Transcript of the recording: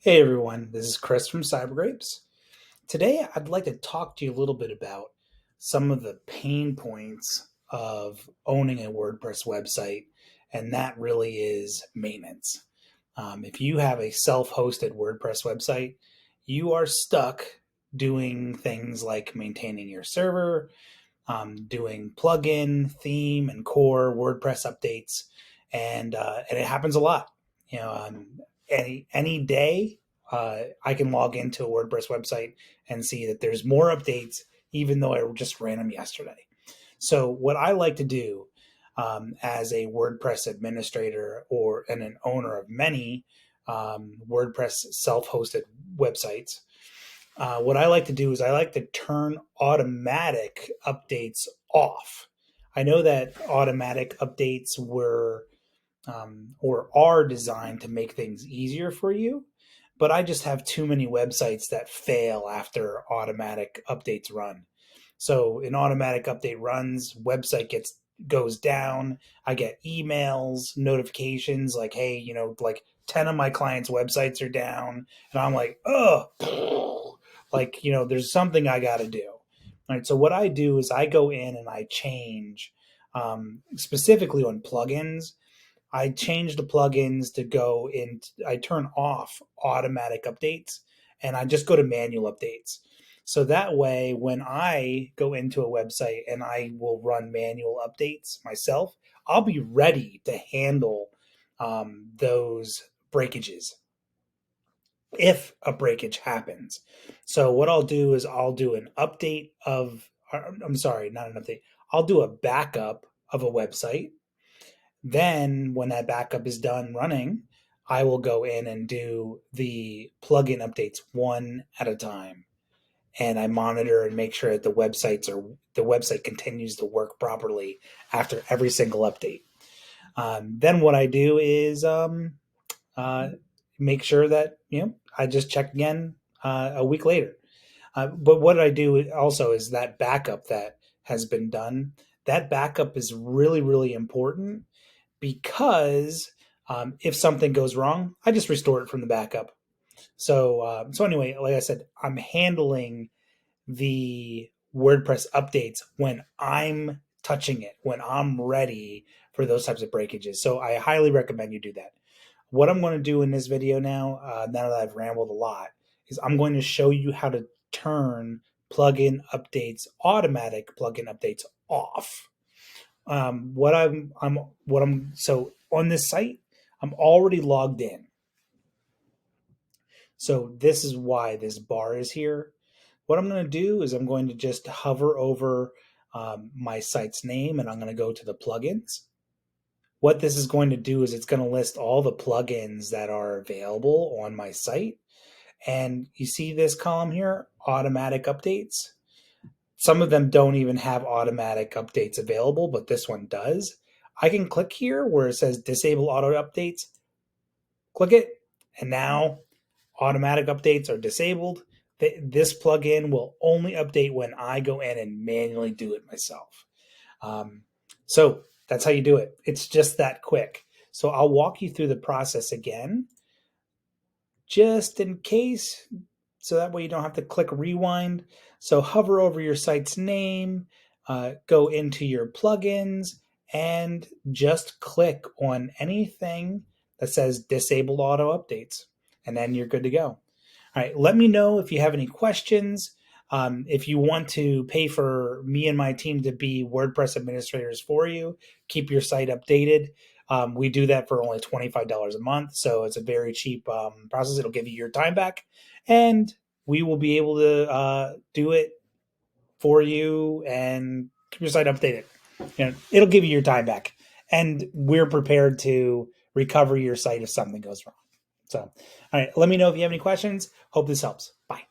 Hey everyone, this is Chris from CyberGrapes. Today I'd like to talk to you a little bit about some of the pain points of owning a WordPress website, and that really is maintenance. If you have a self hosted WordPress website, you are stuck doing things like maintaining your server, doing plugin, theme, and core WordPress updates, and it happens a lot. You know, any day, I can log into a WordPress website and see that there's more updates, even though I just ran them yesterday. So what I like to do as a WordPress administrator or an owner of many WordPress self-hosted websites, what I like to do is I like to turn automatic updates off. I know that automatic updates were or are designed to make things easier for you, but I just have too many websites that fail after automatic updates run. So an automatic update runs, website goes down. I get emails, notifications like, hey, like 10 of my clients' websites are down. And I'm like, oh, like, there's something I got to do. All right. So what I do is I go in and I change, specifically on plugins. I change the plugins to go in. I turn off automatic updates and I just go to manual updates. So that way, when I go into a website and I will run manual updates myself, I'll be ready to handle those breakages if a breakage happens. So what I'll do is I'll do an update of, I'm sorry, not an update. I'll do a backup of a website. Then, when that backup is done running, I will go in and do the plugin updates one at a time. And I monitor and make sure that the website continues to work properly after every single update. Then what I do is uh, make sure that I just check again a week later. But what I do also is that backup that has been done. That backup is really, really important because if something goes wrong, I just restore it from the backup. So anyway, like I said, I'm handling the WordPress updates when I'm touching it, when I'm ready for those types of breakages. So I highly recommend you do that. What I'm going to do in this video now that I've rambled a lot, is I'm going to show you how to turn automatic plugin updates off. So on this site, I'm already logged in. So this is why this bar is here. What I'm going to do is I'm going to just hover over my site's name and I'm going to go to the plugins. What this is going to do is it's going to list all the plugins that are available on my site. And you see this column here, automatic updates. Some of them don't even have automatic updates available, but this one does. I can click here where it says disable auto updates, click it, and now automatic updates are disabled. This plugin will only update when I go in and manually do it myself. So that's how you do it. It's just that quick. So I'll walk you through the process again, just in case, so that way you don't have to click rewind. So hover over your site's name, go into your plugins, and just click on anything that says disable auto updates, and then you're good to go. All right, let me know if you have any questions. If you want to pay for me and my team to be WordPress administrators for you, keep your site updated. We do that for only $25 a month. So it's a very cheap process. It'll give you your time back and we will be able to do it for you and keep your site updated. It'll give you your time back and we're prepared to recover your site if something goes wrong. So, all right, let me know if you have any questions. Hope this helps. Bye.